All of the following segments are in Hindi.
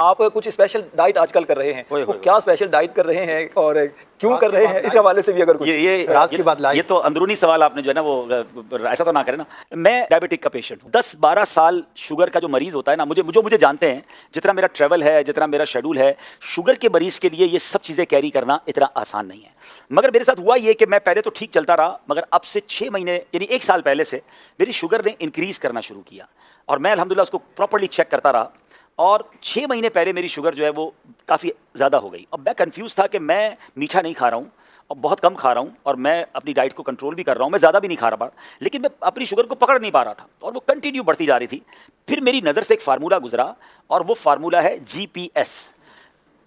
आप कुछ स्पेशल डाइट आजकल कर रहे हैं, वो क्या स्पेशल डाइट कर रहे हैं और क्यों कर रहे हैं, इस हवाले से भी अगर कुछ ये राज की बात ये तो अंदरूनी सवाल आपने जो है ना वो ऐसा तो ना करें ना। मैं डायबिटिक का पेशेंट हूँ, 10-12 साल शुगर का जो मरीज होता है ना, मुझे जानते हैं, जितना मेरा ट्रैवल है, जितना मेरा शेड्यूल है, शुगर के मरीज के लिए ये सब चीज़ें कैरी करना इतना आसान नहीं है। मगर मेरे साथ हुआ ये कि मैं पहले तो ठीक चलता रहा, मगर अब से 6 महीने यानी 1 साल पहले से मेरी शुगर ने इंक्रीज़ करना शुरू किया और मैं अल्हम्दुलिल्लाह उसको प्रॉपर्ली चेक करता रहा और 6 महीने पहले मेरी शुगर जो है वो काफ़ी ज़्यादा हो गई। अब मैं कंफ्यूज था कि मैं मीठा नहीं खा रहा हूँ और बहुत कम खा रहा हूँ और मैं अपनी डाइट को कंट्रोल भी कर रहा हूँ, मैं ज़्यादा भी नहीं खा रहा, लेकिन मैं अपनी शुगर को पकड़ नहीं पा रहा था और वो कंटिन्यू बढ़ती जा रही थी। फिर मेरी नज़र से एक फार्मूला गुजरा और वो फार्मूला है GPS।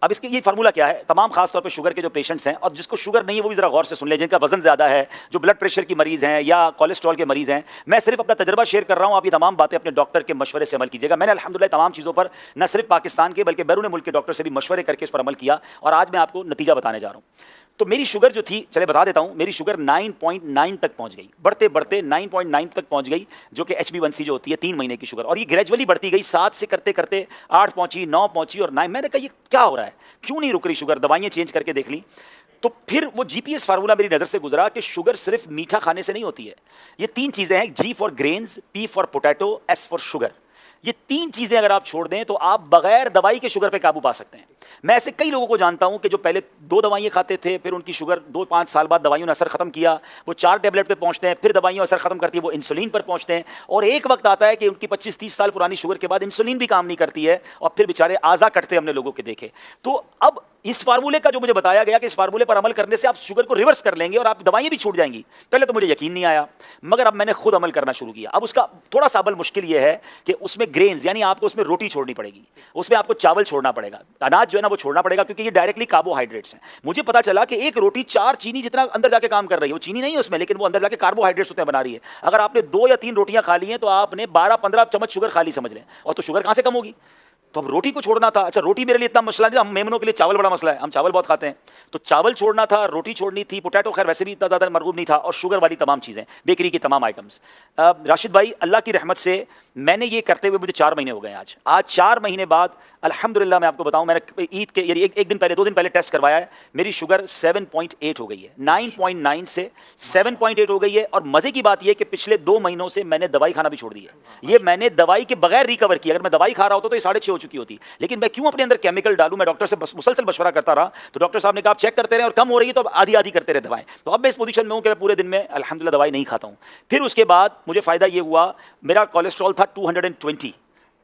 अब इसके ये फार्मूला क्या है, तमाम खास तौर पे शुगर के जो पेशेंट्स हैं और जिसको शुगर नहीं है वो भी ज़रा गौर से सुन लें, जिनका वजन ज़्यादा है, जो ब्लड प्रेशर की मरीज़ हैं या कोलेस्ट्रॉल के मरीज़ हैं। मैं सिर्फ अपना तजर्बा शेयर कर रहा हूँ, आप ये तमाम बातें अपने डॉक्टर के मशवरे से अमल कीजिएगा। मैंने अल्हम्दुलिल्लाह तमाम चीज़ों पर न सिर्फ पाकिस्तान के बल्कि बैरून मुल्क के डॉक्टर से भी मशवरे करके इस पर अमल किया और आज मैं आपको नतीजा बताने जा रहा हूँ। तो मेरी शुगर जो थी, चले बता देता हूँ, मेरी शुगर 9.9 तक पहुँच गई, बढ़ते बढ़ते 9.9 तक पहुँच गई, जो कि HB1C जो होती है 3 महीने की शुगर, और ये ग्रेजुअली बढ़ती गई। 7 से करते करते 8 पहुँची, 9 पहुँची और 9। मैंने कहा ये क्या हो रहा है, क्यों नहीं रुक रही शुगर, दवाइयाँ चेंज करके देख ली। तो फिर वो GPS फार्मूला मेरी नज़र से गुजरा कि शुगर सिर्फ मीठा खाने से नहीं होती है। ये 3 चीज़ें हैं, G for grains, P for potato, S for sugar. ये 3 चीज़ें अगर आप छोड़ दें तो आप बगैर दवाई के शुगर पे काबू पा सकते हैं। मैं ऐसे कई लोगों को जानता हूं कि जो पहले 2 दवाइयां खाते थे, फिर उनकी शुगर 2-5 साल बाद दवाइयों ने असर खत्म किया, वो 4 टैबलेट पे पहुंचते हैं, फिर दवाइयां असर खत्म करती है, वो इंसुलिन पर पहुंचते हैं और एक वक्त आता है कि उनकी 25-30 साल पुरानी शुगर के बाद इंसुलिन भी काम नहीं करती है और फिर बेचारे आज़ा कटते हमने लोगों के देखे। तो अब इस फार्मूले का जो मुझे बताया गया कि इस फार्मूले पर अमल करने से आप शुगर को रिवर्स कर लेंगे और आप दवाइयां भी छूट जाएंगी, पहले तो मुझे यकीन नहीं आया, मगर अब मैंने खुद अमल करना शुरू किया। अब उसका थोड़ा सा अमल मुश्किल ये है कि उसमें ग्रेन्स यानी आपको उसमें रोटी छोड़नी पड़ेगी, उसमें आपको चावल छोड़ना पड़ेगा, अनाज जो है ना वो छोड़ना पड़ेगा, क्योंकि ये डायरेक्टली कार्बोहाइड्रेट्स हैं। मुझे पता चला कि एक रोटी 4 चीनी जितना अंदर जाके काम कर रही है, वो चीनी नहीं है उसमें, लेकिन वो अंदर जाके कार्बोहाइड्रेट्स होते हैं बना रही है। अगर आपने 2 या 3 रोटियां खा ली हैं तो आपने 12-15 चम्मच शुगर खा ली समझ लें, और तो शुगर कहां से कम होगी। तो अब रोटी को छोड़ना था। अच्छा, रोटी मेरे लिए इतना मसला नहीं था, हम मेमनों के लिए चावल बड़ा मसला है, हम चावल बहुत खाते हैं, तो चावल छोड़ना था, रोटी छोड़नी थी, पोटैटो खैर वैसे भी इतना ज़्यादा मरगूब नहीं था, और शुगर वाली तमाम चीज़ें, बेकरी की तमाम आइटम्स। राशिद भाई, अल्लाह की रहमत से मैंने ये करते हुए मुझे 4 महीने हो गए। आज 4 महीने बाद अल्हम्दुलिल्लाह मैं आपको बताऊं, मैंने ईद के यानी एक दिन पहले 2 दिन पहले टेस्ट करवाया है, मेरी शुगर 7.8 हो गई है, 9.9 से 7.8 हो गई है। और मज़े की बात यह कि पिछले 2 महीनों से मैंने दवाई खाना भी छोड़ दी है। ये मैंने दवाई के बगैर रिकवर किया। अगर मैं दवाई खा रहा होता तो ये 6.5 हो चुकी होती, लेकिन मैं क्यों अपने अंदर केमिकल डालूं। मैं डॉक्टर से मुसलसल मशवरा करता रहा, तो डॉक्टर साहब ने कहा आप चेक करते रहे और कम हो रही है तो आधी आधी करते रहे दवाएं। तो अब मैं इस पोजीशन में हूं कि मैं पूरे दिन में अल्हम्दुलिल्लाह दवाई नहीं खाता हूं। फिर उसके बाद मुझे फ़ायदा ये हुआ, मेरा कोलेस्ट्रॉल था 220,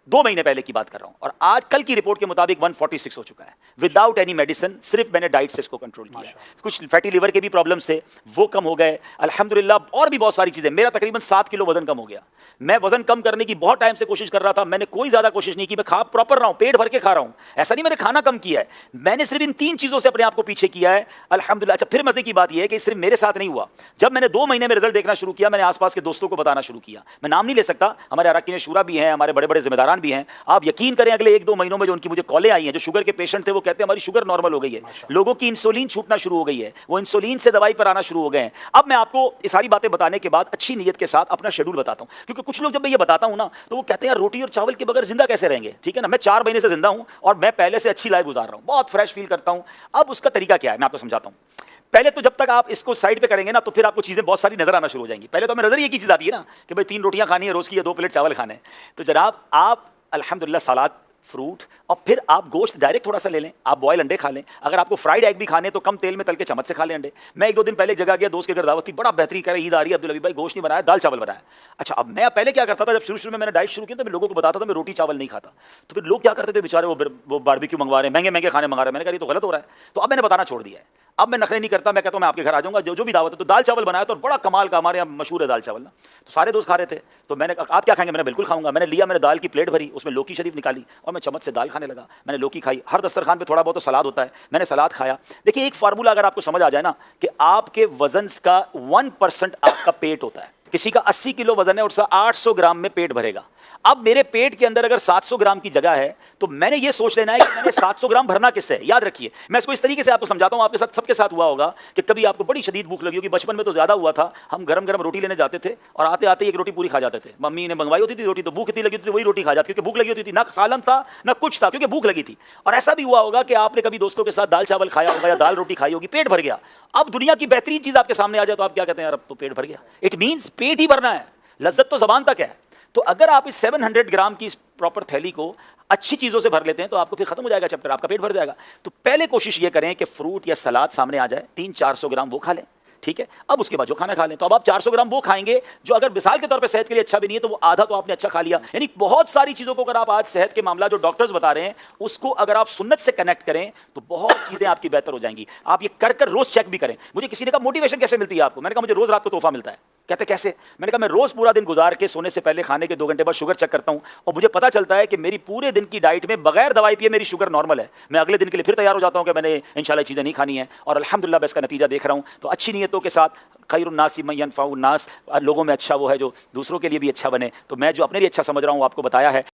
2 महीने पहले की बात कर रहा हूं, और आज कल की रिपोर्ट के मुताबिक 146 हो चुका है, विदाउट एनी मेडिसिन, सिर्फ मैंने डाइट से इसको कंट्रोल किया। कुछ फैटी लिवर के भी प्रॉब्लम्स थे, वो कम हो गए अल्हम्दुलिल्लाह, और भी बहुत सारी चीज़ें। मेरा तकरीबन 7 किलो वजन कम हो गया। मैं वजन कम करने की बहुत टाइम से कोशिश कर रहा था, मैंने कोई ज़्यादा कोशिश नहीं की, मैं खा प्रॉपर रहा हूँ, पेट भर के खा रहा हूँ, ऐसा नहीं मैंने खाना कम किया है, मैंने सिर्फ इन 3 चीज़ों से अपने आप को पीछे किया है अल्हम्दुलिल्लाह। अच्छा, फिर मज़े की बात यह है कि सिर्फ मेरे साथ नहीं हुआ, जब मैंने 2 महीने में रिजल्ट देखना शुरू किया, मैंने आसपास के दोस्तों को बताना शुरू किया। मैं नाम नहीं ले सकता, हमारे अरकान शूरा भी हैं, हमारे बड़े बड़े जिम्मेदारान भी हैं। आप यकीन करें, अगले 1-2 महीनों में जो उनकी मुझे कॉलें आई हैं, जो शुगर के पेशेंट थे, वो कहते हैं हमारी शुगर नॉर्मल हो गई है, लोगों की इंसुलिन छूटना शुरू हो गई है, वो इंसुलिन से दवाई पर आना शुरू हो गए हैं। अब मैं आपको ये सारी बातें बताने के बाद अच्छी नीयत के साथ अपना शेड्यूल बताता हूं, क्योंकि कुछ लोग जब मैं ये बताता हूं ना तो वो कहते हैं यार रोटी और चावल के बगैर जिंदा कैसे रहेंगे। ठीक है ना, मैं 4 महीने से जिंदा हूं और मैं पहले से अच्छी लाइफ गुजार रहा हूं, बहुत फ्रेश फील करता हूं। अब उसका तरीका क्या है मैं आपको समझाता हूं। पहले तो जब तक आप इसको साइड पे करेंगे ना तो फिर आपको चीज़ें बहुत सारी नजर आना शुरू हो जाएंगी। पहले तो हमें नजर ये की चीज़ आती है ना कि भाई 3 रोटियां खानी है रोज़ की या 2 प्लेट चावल खाने हैं, तो जनाब आप अल्हम्दुलिल्लाह सलाद, फ्रूट, और फिर आप गोश्त डायरेक्ट थोड़ा सा ले लें, आप बॉयल अंडे खा लें। अगर आपको फ्राइड एग भी खाने तो कम तेल में तल के चम्मच से खा लें अंडे। मैं 1-2 दिन पहले जगह गया, दोस्त के घर दावत थी, बड़ा बेहतरीन कह रहा ईद आ रही है अब्दुल हबीब भाई, गोश्त नहीं बनाया, दाल चावल बनाया। अच्छा, अब मैं पहले क्या करता था, जब शुरू में मैंने डाइट शुरू की तो मैं लोगों को बताता था मैं रोटी चावल नहीं खाता, तो फिर लोग क्या करते थे बेचारे, वो बारबेक्यू मंगवा रहे हैं, महंगे महंगे खाने मंगा रहे हैं। मैंने कहा ये तो गलत हो रहा है, तो अब मैंने बताना छोड़ दिया है। अब मैं नखरे नहीं करता, मैं कहता हूँ मैं आपके घर आ जाऊँगा, जो भी दावत है। तो दाल चावल बनाया तो बड़ा कमाल का, हमारे यहाँ मशहूर है दाल चावल ना, तो सारे दोस्त खा रहे थे, तो मैंने कहा आप क्या खाएंगे, मैंने बिल्कुल खाऊंगा। मैंने लिया, मैंने दाल की प्लेट भरी, उसमें लौकी शरीफ निकाली और मैं चम्मच से दाल खाने लगा। मैंने लौकी खाई, हर दस्तरखान पे थोड़ा बहुत तो सलाद होता है, मैंने सलाद खाया। देखिए, एक फार्मूला अगर आपको समझ आ जाए ना कि आपके वजन का 1% आपका पेट होता है, किसी का 80 किलो वजन है और 800 ग्राम में पेट भरेगा। अब मेरे पेट के अंदर अगर 700 ग्राम की जगह है तो मैंने ये सोच लेना है कि मैंने 700 ग्राम भरना किससे है। याद रखिए, मैं इसको इस तरीके से आपको समझाता हूं, आपके साथ सबके साथ हुआ होगा कि कभी आपको बड़ी शदीद भूख लगी होगी। बचपन में तो ज्यादा हुआ था, हम गरम गरम रोटी लेने जाते थे और आते आते एक रोटी पूरी खा जाते थे। मम्मी ने मंगवाई होती थी रोटी, तो भूख इतनी लगी होती थी वही रोटी खा जाती, क्योंकि भूख लगी होती थी, ना सालन था ना कुछ था, क्योंकि भूख लगी थी। और ऐसा भी हुआ होगा कि आपने कभी दोस्तों के साथ दाल चावल खाया होगा या दाल रोटी खाई होगी, पेट भर गया। अब दुनिया की बेहतरीन चीज आपके सामने आ जाए तो आप क्या कहते हैं, यार अब तो पेट भर गया। इट मींस पेट ही भरना है, लज्जत तो जबान तक है। तो अगर आप इस 700 ग्राम की इस प्रॉपर थैली को अच्छी चीजों से भर लेते हैं तो आपको फिर खत्म हो जाएगा चैप्टर, आपका पेट भर जाएगा। तो पहले कोशिश ये करें कि फ्रूट या सलाद सामने आ जाए, 300-400 ग्राम वो खा लें, ठीक है। अब उसके बाद जो खाना खा लें। तो अब आप 400 ग्राम वो खाएंगे जो अगर मिसाल के तौर पे सेहत के लिए अच्छा भी नहीं है, तो वो आधा तो आपने अच्छा खा लिया। यानी बहुत सारी चीजों को अगर आप आज सेहत के मामला जो डॉक्टर्स बता रहे हैं उसको अगर आप सुन्नत से कनेक्ट करें तो बहुत चीजें आपकी बेहतर हो जाएंगी। आप ये कर कर रोज चेक भी करें। मुझे किसी ने कहा मोटिवेशन कैसे मिलती है आपको, मैंने कहा मुझे रोज रात को तोहफा मिलता है। कहते कैसे, मैंने कहा मैं रोज पूरा दिन गुजार के सोने से पहले खाने के 2 घंटे बाद शुगर चेक करता हूं और मुझे पता चलता है कि मेरी पूरे दिन की डाइट में बगैर दवाई पिए मेरी शुगर नॉर्मल है। मैं अगले दिन के लिए फिर तैयार हो जाता हूं कि मैंने इंशाल्लाह चीजें नहीं खानी है और अल्हम्दुलिल्लाह मैं इसका नतीजा देख रहा हूं। तो अच्छी नीयतों के साथ खैरुन्नासी मन यनफ़उन्नास, लोगों में अच्छा वो है जो दूसरों के लिए भी अच्छा बने। तो मैं जो अपने लिए अच्छा समझ रहा हूं आपको बताया है।